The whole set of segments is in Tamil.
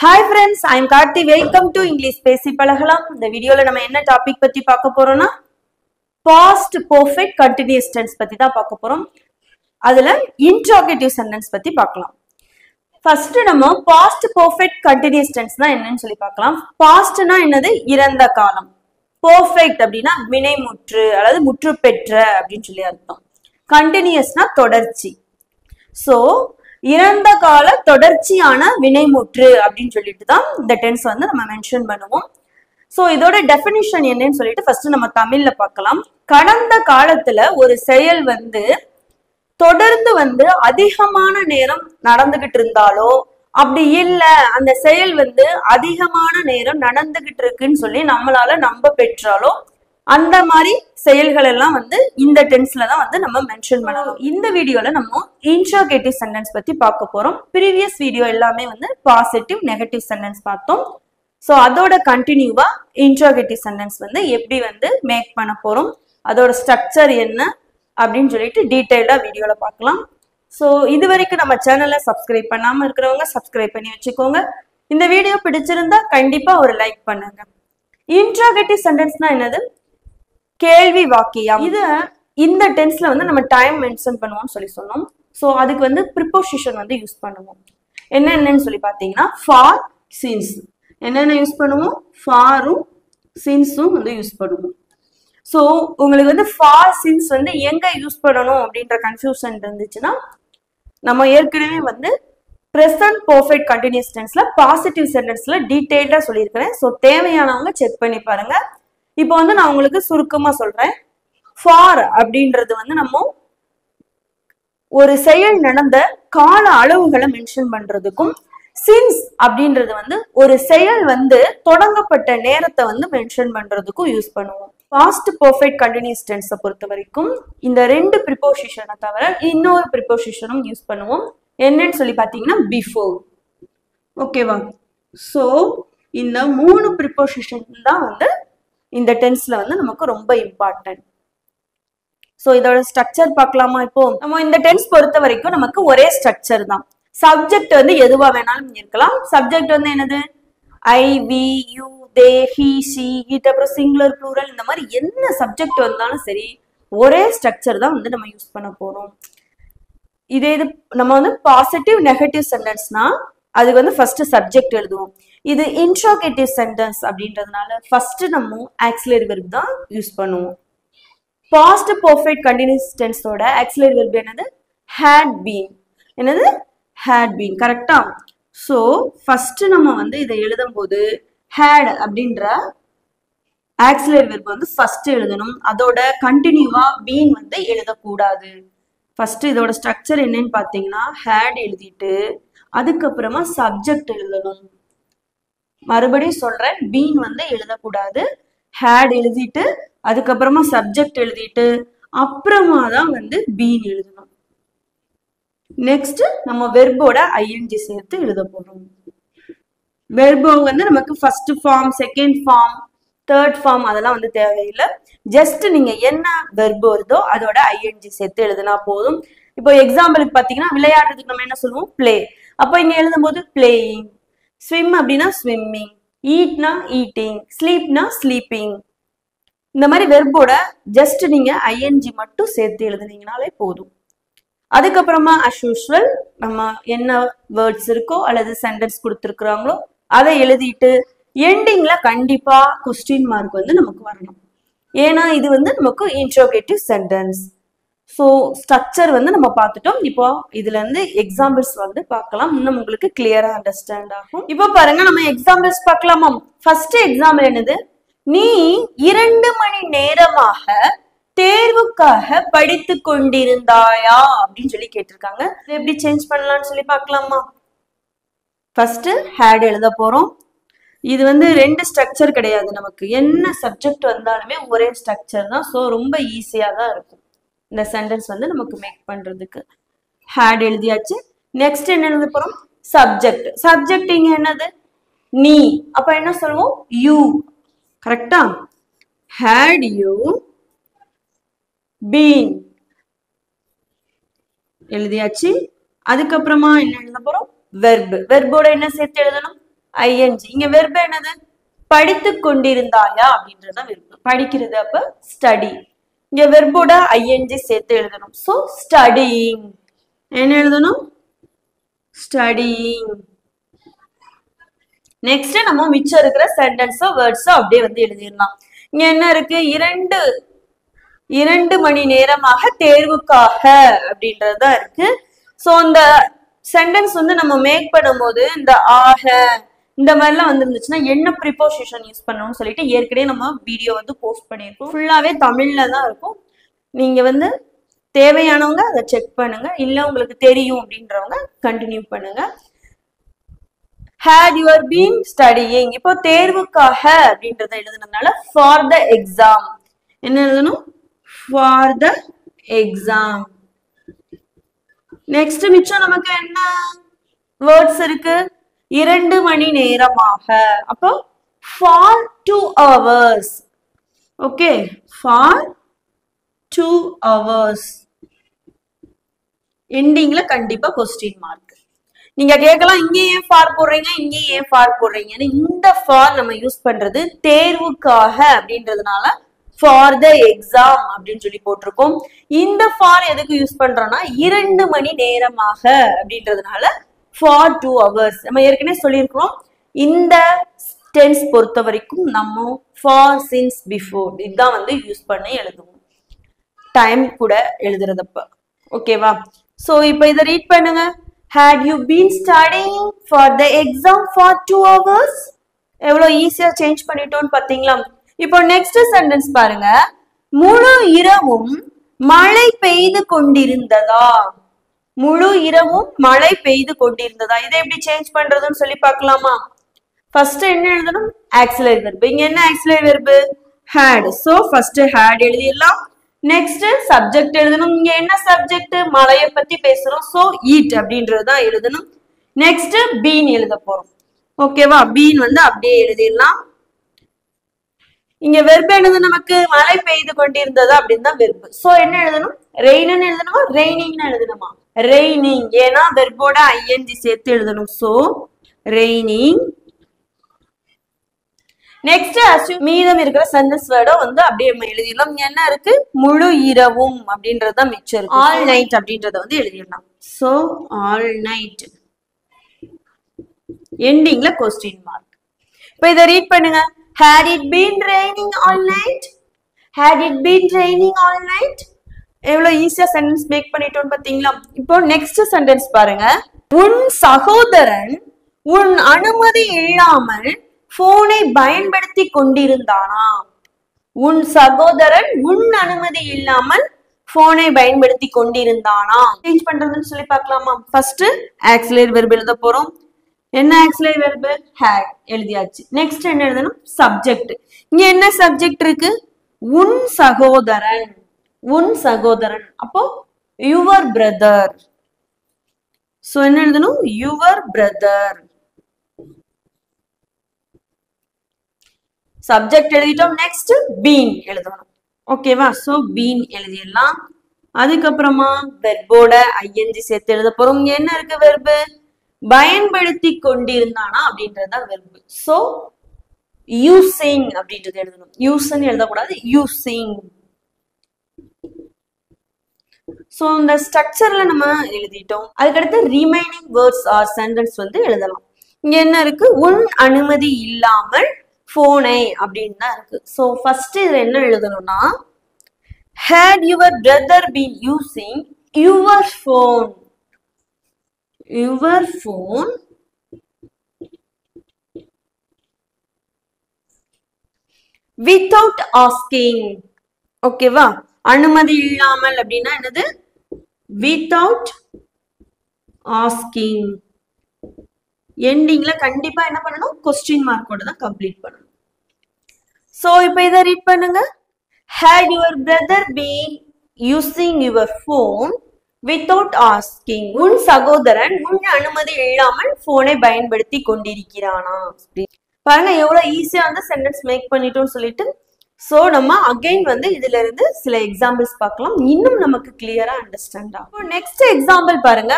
Hi friends, I am Karthi. Welcome to English பேசி பழகலாம். இந்த வீடியோல நம்ம என்ன டாபிக் பத்தி பார்க்க போறோம்னா past perfect continuous tense பத்தி தான் பார்க்க போறோம். அதுல interrogative sentence பத்தி பார்க்கலாம். First நம்ம past perfect continuous tense னா என்னன்னு சொல்லி பார்க்கலாம். Past னா என்னது? இறந்த காலம். Perfect அப்படினா வினைமுற்று அல்லது முற்று பெற்ற அப்படினு சொல்லி அர்த்தம். Continuous னா தொடர்ச்சி. So இறந்த கால தொடர்ச்சியான வினைமுற்று அப்படின்னு சொல்லிட்டு தான் இந்த டென்ஸ் வந்து நம்ம மென்ஷன் பண்ணுவோம். ஸோ இதோட டெஃபினிஷன் என்னன்னு சொல்லிட்டு ஃபர்ஸ்ட் நம்ம தமிழ்ல பார்க்கலாம். கடந்த காலத்துல ஒரு செயல் வந்து தொடர்ந்து வந்து அதிகமான நேரம் நடந்துகிட்டு இருந்தாலோ அப்படி இல்லை அந்த செயல் வந்து அதிகமான நேரம் நடந்துகிட்டு இருக்குன்னு சொல்லி நம்மளால நம்ப பெற்றாலோ அந்த மாதிரி செயல்கள் எல்லாம் வந்து இந்த டென்ஸ்ல தான் வந்து நம்ம மென்ஷன் பண்ணணும். இந்த வீடியோல நம்ம இன்டர்ரோகேட்டிவ் சென்டென்ஸ் பத்தி பார்க்க போறோம். ப்ரீவியஸ் வீடியோ எல்லாமே வந்து பாசிட்டிவ் நெகட்டிவ் சென்டென்ஸ் பார்த்தோம். ஸோ அதோட கண்டினியூவா இன்டர்ரோகேட்டிவ் சென்டென்ஸ் வந்து எப்படி வந்து மேக் பண்ண போறோம், அதோட ஸ்ட்ரக்சர் என்ன அப்படின்னு சொல்லிட்டு டீடைல்டா வீடியோல பார்க்கலாம். ஸோ இது வரைக்கும் நம்ம சேனலை சப்ஸ்கிரைப் பண்ணாம இருக்கிறவங்க சப்ஸ்கிரைப் பண்ணி வச்சுக்கோங்க. இந்த வீடியோ பிடிச்சிருந்தா கண்டிப்பா ஒரு லைக் பண்ணுங்க. இன்டர்ரோகேட்டிவ் சென்டென்ஸ்னா என்னது? கேள்வி வாக்கியம். இது இந்த டென்ஸ்ல வந்து நம்ம டைம் மென்ஷன் பண்ணுவோம்னு சொல்லி சொன்னோம். ஸோ அதுக்கு வந்து ப்ரிப்போசிஷன் வந்து யூஸ் பண்ணுவோம். என்னென்னு சொல்லி பார்த்தீங்கன்னா ஃபார், சின்ஸ். என்னென்ன யூஸ் பண்ணுவோம்? ஃபாரும் சின்ஸும் வந்து யூஸ் பண்ணுவோம். ஸோ உங்களுக்கு வந்து ஃபார், சின்ஸ் வந்து எங்க யூஸ் பண்ணணும் அப்படின்ற கன்ஃபியூஷன் இருந்துச்சுன்னா நம்ம ஏற்கனவே வந்து ப்ரெசன்ட் பர்ஃபெக்ட் கண்டினியூஸ் டென்ஸ்ல பாசிட்டிவ் சென்டென்ஸ்ல டீடைல்டா சொல்லியிருக்கிறேன். ஸோ தேவையானவங்க செக் பண்ணி பாருங்க. இப்போ வந்து நான் உங்களுக்கு சுருக்கமா சொல்றேன். ஃபார் அப்படின்றது வந்து நம்ம ஒரு செயல் நடந்த கால அளவுகளை மென்ஷன் பண்றதுக்கும், சின்ஸ் அப்படின்றது வந்து ஒரு செயல் வந்து தொடங்கப்பட்ட நேரத்தை வந்து மென்ஷன் பண்றதுக்கும் யூஸ் பண்ணுவோம். பாஸ்ட் பர்ஃபெக்ட் கண்டினியூஸ் டென்ஸை பொறுத்த வரைக்கும் இந்த ரெண்டு ப்ரிப்போசிஷனை தவிர இன்னொரு ப்ரிப்போசிஷனும் யூஸ் பண்ணுவோம். என்னன்னு சொல்லி பார்த்தீங்கன்னா பிஃபோர். ஓகேவா? ஸோ இந்த மூணு ப்ரிப்போசிஷன் தான் வந்து இந்த டென்ஸ்ல வந்து நமக்கு ரொம்ப இம்பார்ட்டன்ட். ஸோ இதோட ஸ்ட்ரக்சர் பார்க்கலாமா? இப்போ நம்ம இந்த டென்ஸ் பொறுத்த வரைக்கும் நமக்கு ஒரே ஸ்ட்ரக்சர் தான். சப்ஜெக்ட் வந்து எதுவா வேணாலும் இருக்கலாம். சப்ஜெக்ட் வந்து என்னது? I, we, you, they, he, she, it, அப்புறம் சிங்குலர், ப்ளூரல், இந்த மாதிரி என்ன சப்ஜெக்ட் வந்தாலும் சரி ஒரே ஸ்ட்ரக்சர் தான் வந்து நம்ம யூஸ் பண்ண போறோம். இது நம்ம வந்து பாசிட்டிவ் நெகட்டிவ் சென்டென்ஸ்னா அதுக்கு வந்து ஃபர்ஸ்ட் சப்ஜெக்ட் எழுதுவோம். இது இன்டர்ரோகேட்டிவ் சென்டென்ஸ் அப்படின்றதுனால ஃபர்ஸ்ட் நம்ம ஆக்சிலரி வெர்ப் தான் யூஸ் பண்ணுவோம். பாஸ்ட் பர்ஃபெக்ட் கண்டினியூஸ் டென்ஸோட ஆக்சிலரி வெர்ப் என்னது? Had been. என்னது? Had been. கரெக்டா? ஸோ ஃபர்ஸ்ட் நம்ம வந்து இதை எழுதும் போது ஹேட் அப்படின்ற ஆக்சிலரி வெர்ப் வந்து ஃபர்ஸ்ட் எழுதணும். அதோட கண்டினியூவா பீன் வந்து எழுதக்கூடாது. ஃபர்ஸ்ட் இதோட ஸ்ட்ரக்சர் என்னன்னு பார்த்தீங்கன்னா ஹேட் எழுதிட்டு அதுக்கப்புறமா சப்ஜெக்ட் எழுதணும். மறுபடியும் சொல்றேன், பீன் வந்து எழுதக்கூடாது. ஹேட் எழுதிட்டு அதுக்கப்புறமா சப்ஜெக்ட் எழுதிட்டு அப்புறமா தான் வந்து பீன் எழுதணும். நெக்ஸ்ட் நம்ம வெர்போட ஐஎன்ஜி சேர்த்து எழுத போறோம். வெர்போ வந்து நமக்கு first form, second form, third form அதெல்லாம் வந்து தேவையில்லை. ஜஸ்ட் நீங்க என்ன வெர்போ வருதோ அதோட ஐஎன்ஜி சேர்த்து எழுதினா போதும். இப்போ எக்ஸாம்பிளுக்கு பாத்தீங்கன்னா விளையாடுறதுக்கு நம்ம என்ன சொல்லுவோம்? பிளே. அப்போ இங்க எழுதும் போது பிளேயிங். ஸ்விம் அப்படின்னா ஸ்விம்மிங், ஈட்னா ஈட்டிங், ஸ்லீப்னா ஸ்லீப்பிங். இந்த மாதிரி வெர்போட ஜஸ்ட் நீங்க ஐஎன்ஜி மட்டும் சேர்த்து எழுதுனீங்கனாலே போதும். அதுக்கப்புறமா அஸ் யூஸ்வல் நம்ம என்ன வேர்ட்ஸ் இருக்கோ அல்லது சென்டென்ஸ் கொடுத்துருக்குறாங்களோ அதை எழுதிட்டு எண்டிங்ல கண்டிப்பா கொஸ்டின் மார்க் வந்து நமக்கு வரணும். ஏன்னா இது வந்து நமக்கு இன்டர்ரோகேட்டிவ் சென்டென்ஸ். ஸோ ஸ்ட்ரக்சர் வந்து நம்ம பார்த்துட்டோம். இப்போ இதுல இருந்து எக்ஸாம்பிள்ஸ் வந்து பார்க்கலாம், இன்னும் உங்களுக்கு கிளியரா அண்டர்ஸ்டாண்ட் ஆகும். இப்போ பாருங்க, நம்ம எக்ஸாம்பிள்ஸ் பார்க்கலாமா? ஃபர்ஸ்ட் எக்ஸாம்பிள் என்னது? நீ 2 மணி நேரமாக தேர்வுக்காக படித்து கொண்டிருந்தாயா அப்படின்னு சொல்லி கேட்டிருக்காங்க. எப்படி சேஞ்ச் பண்ணலாம்னு சொல்லி பார்க்கலாமா? ஃபர்ஸ்ட் ஹேட் எழுத போறோம். இது வந்து ரெண்டு ஸ்ட்ரக்சர் கிடையாது, நமக்கு என்ன சப்ஜெக்ட் வந்தாலுமே ஒரே ஸ்ட்ரக்சர் தான். ஸோ ரொம்ப ஈஸியா தான் இருக்கும் இந்த சென்டென்ஸ் வந்து நமக்கு மேக் பண்றதுக்கு. ஹேட் எழுதியாச்சு. நெக்ஸ்ட் என்ன எழுத போறோம்? சப்ஜெக்ட். சப்ஜெக்ட் இங்க என்னது? நீ. அப்ப என்ன சொல்லுவோம்? யூ. கரெக்டா? ஹேட் யூ பீன் எழுதியாச்சு. அதுக்கப்புறமா என்ன எழுத போறோம்? வெர்ப். வெர்போட என்ன சேர்த்து எழுதணும்? ஐஎன்ஜி. இங்க வெர்பு என்னது? படித்து கொண்டிருந்தாயா அப்படின்றத வெர்பு. படிக்கிறது அப்ப ஸ்டடி. இங்க வெர்போட ஐஎன்ஜி சேர்த்து எழுதணும். So studying. என்ன எழுதணும்? ஸ்டடியிங். நெக்ஸ்ட் நம்ம மிச்சம் இருக்கிற சென்டென்ஸோ வேர்ட்ஸோ அப்படியே வந்து எழுதிடலாம். இங்க என்ன இருக்கு? 2 மணி நேரமாக தேர்வுக்காக அப்படின்றதுதான் இருக்கு. சோ இந்த சென்டென்ஸ் வந்து நம்ம மேக் பண்ணும்போது இந்த ஆக இந்த மாதிரிலாம் வந்து இருந்துச்சுன்னா என்ன ப்ரிப்போசிஷன் யூஸ் பண்ணணும்னு சொல்லிட்டு ஏற்கனவே நம்ம வீடியோ வந்து போஸ்ட் பண்ணியிருக்கோம். ஃபுல்லாவே தமிழ்ல தான் இருக்கும். நீங்க வந்து தேவையானவங்க அதை செக் பண்ணுங்க, இல்ல உங்களுக்கு தெரியும் அப்படின்றவங்க கண்டினியூ பண்ணுங்க. had you been studying, இப்போ தேர்வுக்காக அப்படின்றத எழுதுனதுனால for the exam என்ன எழுதணும்? for the exam. நெக்ஸ்ட் மிச்சம் நமக்கு என்ன வேர்ட்ஸ் இருக்கு? 2 மணி நேரமாக. அப்போ for 2 hours. Okay, for 2 hours. எண்டிங்ல கண்டிப்பா क्वेश्चन மார்க். நீங்க கேட்கலாம், இங்க ஏன் ஃபார் போடுறீங்க, இங்க ஏன் ஃபார் போடுறீங்கன்னு. இந்த ஃபார் நம்ம யூஸ் பண்றது தேர்வுக்காக அப்படின்றதுனால ஃபார் த எக்ஸாம் அப்படின்னு சொல்லி போட்டிருக்கோம். இந்த ஃபார் எதுக்கு யூஸ் பண்றோம்னா 2 மணி நேரமாக அப்படின்றதுனால ஃபார் 2 hours. நம்ம ஏற்கனவே சொல்லியிருக்கிறோம். இந்த டென்ஸ் பொறுத்த வரைக்கும் நம்ம ஃபார் சின்ஸ் பிஃபோர் இதுதான் வந்து யூஸ் பண்ணி எழுதுவோம், டைம் கூட எழுதுறதப்ப. ஓகேவா? சோ இப்போ இதை ரீட் பண்ணுங்க. Had you been studying for the exam for 2 hours? எவ்வளவு ஈஸியா சேஞ்ச் பண்ணிட்டோம்னு பாத்தீங்களா? இப்போ நெக்ஸ்ட் சென்டென்ஸ் பாருங்க. முழு இரவும் மழை பெய்து கொண்டிருந்ததா? முழு இரவும் மழை பெய்து கொண்டிருந்ததா? இதை எப்படி சேஞ்ச் பண்றதுன்னு சொல்லி பார்க்கலாமா? ஃபர்ஸ்ட் என்ன எழுதணும்? Auxiliary verb. இங்க என்ன auxiliary verb? had. So first had எழுதிடலாம். நெக்ஸ்ட் சப்ஜெக்ட் எழுதணும். இங்க என்ன சப்ஜெக்ட்? மழையை பத்தி பேசுறோம். சோ ஈட் அப்படின்றது தான் எழுதணும். நெக்ஸ்ட் பீன் எழுத போறோம். ஓகேவா? பீன் வந்து அப்படியே எழுதிடலாம். இங்க வெர்பு என்னது? நமக்கு மழை பெய்து கொண்டிருந்ததா அப்படின்னு தான் வெர்பு. சோ என்ன எழுதணும்? ரெயின்னு எழுதணுமா, ரெய்னிங்னு எழுதணுமா? ரெய்னிங். ஏன்னா வெர்போட ஐஎன்ஜி சேர்த்து எழுதணும். So raining. நெக்ஸ்ட் மீதம் இருக்கிற சென்டென்ஸ் வேர்டோ வந்து அப்படியே எழுதிடலாம். இங்க என்ன இருக்கு? முழு இரவும் அப்படின்றது தான் மிச்சம் இருக்கு. ஆல் நைட் அப்படின்றத வந்து எழுதிடலாம். So all night. எண்டிங்ல क्वेश्चन மார்க். இப்போ இத ரீட் பண்ணுங்க. had it been raining all night? had it been raining all night? எவ்வளவு ஈஸியா சென்டென்ஸ் மேக் பண்ணிட்டோம் பாத்தீங்களா? இப்போ நெக்ஸ்ட் சென்டென்ஸ் பாருங்க. உன் சகோதரன் உன் அனுமதி இல்லாமல் போனை பயன்படுத்தி கொண்டிருந்தானா? உன் சகோதரன் உன் அனுமதி இல்லாமல் போனை பயன்படுத்தி கொண்டிருந்தானா? சேஞ்ச் பண்றதுன்னு சொல்லி பார்க்கலாமா? ஃபர்ஸ்ட் ஆக்சிலரி வெர்ப் எழுத போறோம். என்ன ஆக்சிலரி வெர்ப்? had எழுதியாச்சு. நெக்ஸ்ட் என்ன எழுதணும்? சப்ஜெக்ட். இங்க என்ன சப்ஜெக்ட் இருக்கு? உன் சகோதரன். உன் சகோதரன். அப்போ யுவர் பிரதர். சோ என்ன எழுதணும்? Your brother. சப்ஜெக்ட் எழுதிட்டோம். நெக்ஸ்ட் பீன் எழுதணும். ஓகேவா? சோ பீன் எழுதிடலாம். அதுக்கப்புறமா வெர்போட ஐஎன்ஜி சேர்த்து எழுத போறோம். இங்க என்ன இருக்கு? வெர்பு பயன்படுத்தி கொண்டிருந்தானா அப்படின்றதுதான் வெர்பு. சோ யூசிங் அப்படின்றது எழுதணும். யூஸ்ன்னு எழுதக்கூடாது, யூசிங். சோ இந்த ஸ்ட்ரக்சர்ல நம்ம எழுதிட்டோம். அதுக்கடுத்து ரிமைனிங் வேர்ட்ஸ் ஆர் சென்டென்ஸ் வந்து எழுதலாம். இங்க என்ன இருக்கு? உன் அனுமதி இல்லாமல் போனை அப்படின்னு தான் இருக்கு. சோ ஃபர்ஸ்ட் இதுல என்ன எழுதணும்னா had your brother been using your phone without asking. ஓகேவா? அனுமதி இல்லாமல் அப்படின்னா என்னது? without asking. எண்டிங்ல கண்டிப்பா என்ன பண்ணணும்? क्वेश्चन மார்க்கோட தான் கம்ப்ளீட் பண்ணணும். சோ இப்போ இத ரீட் பண்ணுங்க. had your brother been using your phone without asking? உன் சகோதரன் உன் அனுமதி இல்லாமல் போனை பயன்படுத்தி கொண்டிருக்கிறானா? பாருங்க எவ்வளவு ஈஸியா வந்து சென்டென்ஸ் மேக் பண்ணிட்டோம்னு சொல்லிட்டு. சோ நம்ம அகைன் வந்து இதுல இருந்து சில எக்ஸாம்பிள்ஸ் பார்க்கலாம், இன்னும் நமக்கு கிளியரா அண்டர்ஸ்டாண்ட் ஆகும். நெக்ஸ்ட் எக்ஸாம்பிள் பாருங்க.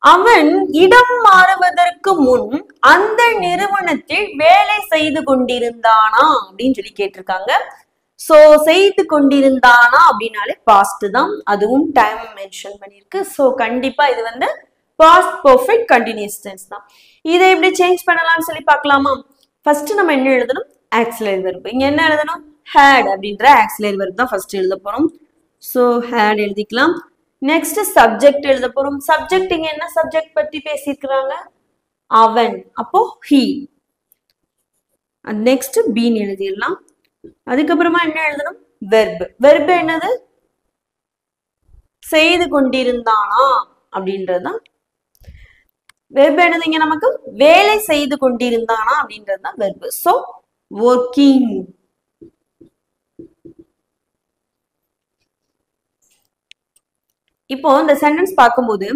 அவன் இடம் மாறுவதற்கு முன் அந்த நிறுவனத்தில் வேலை செய்து கொண்டிருந்தானா அப்படின்னு சொல்லி கேட்டிருக்காங்க. சோ செய்து கொண்டிருந்தானா அப்படின்னாலே பாஸ்ட் தான், அதுவும் டைம் மென்ஷன் பண்ணிருக்கு. சோ கண்டிப்பா இது வந்து பாஸ்ட் பெர்ஃபெக்ட் கண்டினியூஸ் டென்ஸ் தான். இதை எப்படி சேஞ்ச் பண்ணலாம்னு சொல்லி பார்க்கலாமா? ஃபர்ஸ்ட் நம்ம என்ன எழுதணும்? Auxiliary verb. இங்க என்ன எழுதணும்? had அப்படின்ற ஆக்சிலரி வெர்ப் தான் ஃபர்ஸ்ட் எழுத போறோம். சோ had எழுதிக்கலாம். நெக்ஸ்ட் சப்ஜெக்ட் எழுத போறோம். சப்ஜெக்ட் இங்க என்ன சப்ஜெக்ட் பத்தி பேசியிருக்கிறாங்க? அவன், அப்போ he. நெக்ஸ்ட் பீன் எழுதிடலாம். அதுக்கப்புறமா என்ன எழுதணும்? வெர்ப். வெர்ப் என்னது? செய்து கொண்டிருந்தானா அப்படின்றதுதான் வெர்ப். என்னது இங்க நமக்கு? வேலை செய்து கொண்டிருந்தானா அப்படின்றதுதான் வெர்ப். So working. இப்போ இந்த சென்டென்ஸ் பார்க்கும்போது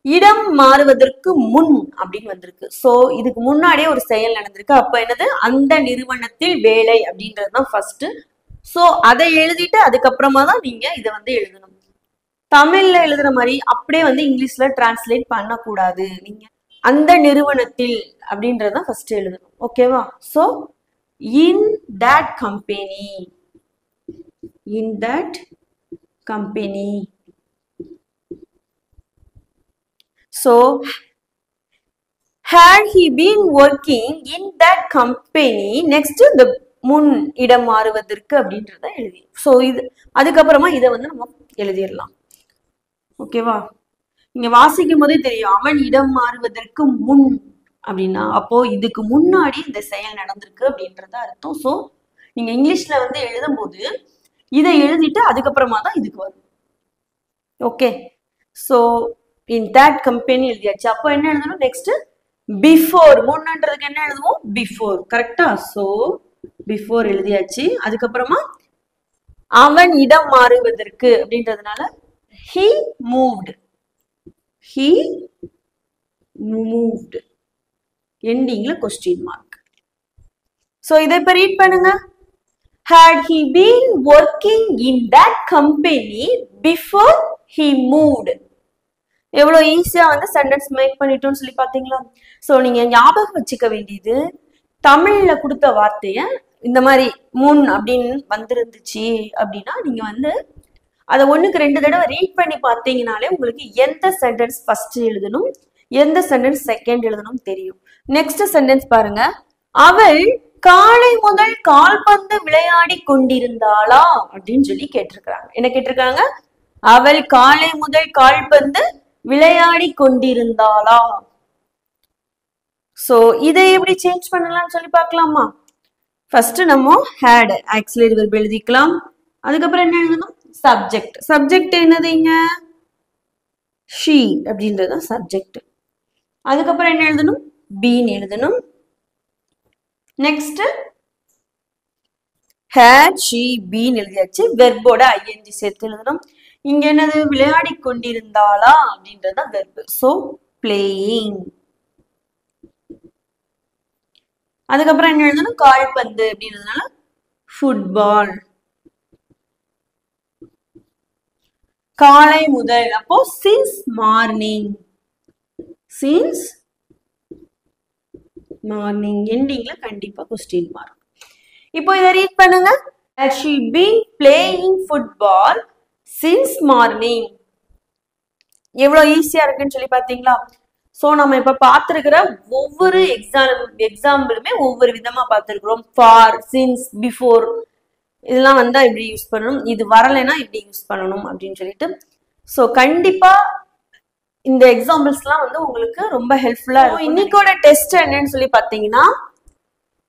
இடம் மாறுவதற்கு முன் அப்படின்னு வந்திருக்கு. சோ இதுக்கு முன்னாடியே ஒரு செயல் நடந்திருக்கு. அப்ப என்னது? அந்த நிறுவனத்தில் வேலை அப்படின்றதுதான் ஃபர்ஸ்ட். சோ அதை எழுதிட்டு அதுக்கப்புறமா தான் நீங்க இதை வந்து எழுதணும். தமிழ்ல எழுதுற மாதிரி அப்படியே வந்து இங்கிலீஷ்ல டிரான்ஸ்லேட் பண்ணக்கூடாது. நீங்க அந்த நிறுவனத்தில் அப்படின்றத ஃபர்ஸ்ட் எழுதணும். ஓகேவா? So in that company, in that company. So had he been working in that company, next இந்த முன் இடம் மாறுவதற்கு அப்படின்றத எழுதி. சோ இது அதுக்கப்புறமா இதை வந்து நம்ம எழுதிடலாம். ஓகேவா? இங்க வாசிக்கும் போதே தெரியும் அவன் இடம் மாறுவதற்கு முன் அப்படின்னா அப்போ இதுக்கு முன்னாடி இந்த செயல் நடந்திருக்கு அப்படின்றத அர்த்தம். சோ நீங்க இங்கிலீஷ்ல வந்து எழுதும் போது இதை எழுதிட்டு அதுக்கப்புறமா தான் இதுக்கு வரும். Okay? So in that company எழுதியாச்சு. அப்போ என்ன எழுதணும்? Next before. முன்னன்றதுக்கு என்ன எழுதுவோம்? பிஃபோர். கரெக்டா? சோ பிஃபோர் எழுதியாச்சு. அதுக்கப்புறமா அவன் இடம் மாறுவதற்கு அப்படின்றதுனால he moved, he moved. எண்டிங்ல கொஸ்டின் மார்க். சோ இதை இப்ப ரீட் பண்ணுங்க. had he been working in that company before he moved. எவ்வளவு ஈஸியா வந்து சென்டென்ஸ் மேக் பண்ணிட்டோம்னு சொல்லி பாத்தீங்களா? சோ நீங்க ஞாபகம் வச்சுக்க வேண்டியது, தமிழ்ல கொடுத்த வார்த்தைய இந்த மாதிரி முன் அப்படின்னு வந்திருந்துச்சு அப்படின்னா நீங்க வந்து அதை 1க்கு 2 தடவை ரீட் பண்ணி பார்த்தீங்கனாலே உங்களுக்கு எந்த சென்டென்ஸ் ஃபர்ஸ்ட் எழுதணும், எந்த சென்டென்ஸ் செகண்ட் எழுதணும் தெரியும். நெக்ஸ்ட் சென்டென்ஸ் பாருங்க. அவள் காலை முதல் கால்பந்து விளையாடி கொண்டிருந்தாளா அப்படின்னு சொல்லி கேட்டிருக்காங்க. என்ன கேட்டிருக்காங்க? அவள் காலை முதல் கால்பந்து விளையாடி கொண்டிருந்தாளா. சோ இதை எப்படி சேஞ்ச் பண்ணலாம்னு சொல்லி பார்க்கலாமா? ஃபர்ஸ்ட் நம்ம had ஆக்சிலரி வெர்ப் எழுதிக்கலாம். அதுக்கப்புறம் என்ன எழுதணும்? சப்ஜெக்ட். சப்ஜெக்ட் என்னதுங்க? she அப்படின்றது சப்ஜெக்ட். அதுக்கப்புறம் என்ன எழுதணும்? been எழுதணும். நெக்ஸ்ட் had she been எழுதியாச்சு. வெர்போட ing சேர்த்து எழுதணும். இங்க என்னது? விளையாடி கொண்டிருந்தாளா அப்படின்றத வெர்ப். So playing. அதுக்கப்புறம் என்ன எழுதணும்? கால்பந்து அப்படின்றதுனால ஃபுட்பால். காலை முதல் அப்போ since morning, since morning. எண்டிங்ல கண்டிப்பா கொஸ்டின் மார்க். இப்போ இதை ரீட் பண்ணுங்க. Has she been playing football since morning? எவ்வளவு ஈஸியா இருக்குன்னு சொல்லி பாத்தீங்களா? சோ நம்ம இப்ப பார்த்திருக்கிற ஒவ்வொரு எக்ஸாம்பிளுமே ஒவ்வொரு விதமா பார்த்திருக்கிறோம். ஃபார், சின்ஸ், பிஃபோர் இதெல்லாம் வந்தா இப்படி யூஸ் பண்ணணும், இது வரலைன்னா இப்படி யூஸ் பண்ணணும் அப்படின்னு சொல்லிட்டு. ஸோ கண்டிப்பா இந்த எக்ஸாம்பிள்ஸ்லாம் வந்து உங்களுக்கு ரொம்ப ஹெல்ப்ஃபுல்லா இருக்கும். இன்னைக்கோட டெஸ்ட் என்னன்னு சொல்லி பார்த்தீங்கன்னா,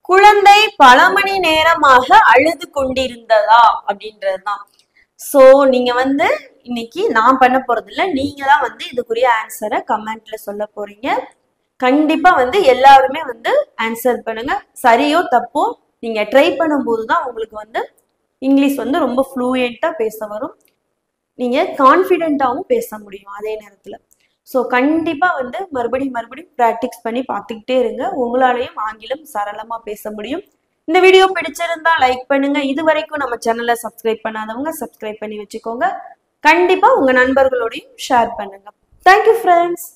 குழந்தை பல மணி நேரமாக அழுது கொண்டிருந்ததா அப்படின்றதுதான். ஸோ நீங்க வந்து இன்னைக்கு நான் பண்ண போறது இல்லை, நீங்க தான் வந்து இதுக்குரிய ஆன்சரை கமெண்ட்ல சொல்ல போறீங்க. கண்டிப்பா வந்து எல்லாருமே வந்து ஆன்சர் பண்ணுங்க. சரியோ தப்போ நீங்க ட்ரை பண்ணும்போது தான் உங்களுக்கு வந்து இங்கிலீஷ் வந்து ரொம்ப ஃப்ளூயண்டா பேச வரும், நீங்க கான்ஃபிடென்ட்டாவும் பேச முடியும் அதே நேரத்துல. ஸோ கண்டிப்பா வந்து மறுபடியும் ப்ராக்டிஸ் பண்ணி பார்த்துக்கிட்டே இருங்க, உங்களாலையும் ஆங்கிலம் சரளமா பேச முடியும். இந்த வீடியோ பிடிச்சிருந்தா லைக் பண்ணுங்க. இது வரைக்கும் நம்ம சேனலை சப்ஸ்கிரைப் பண்ணாதவங்க சப்ஸ்கிரைப் பண்ணி வச்சுக்கோங்க. கண்டிப்பா உங்க நண்பர்களோடையும் ஷேர் பண்ணுங்க. Thank you friends.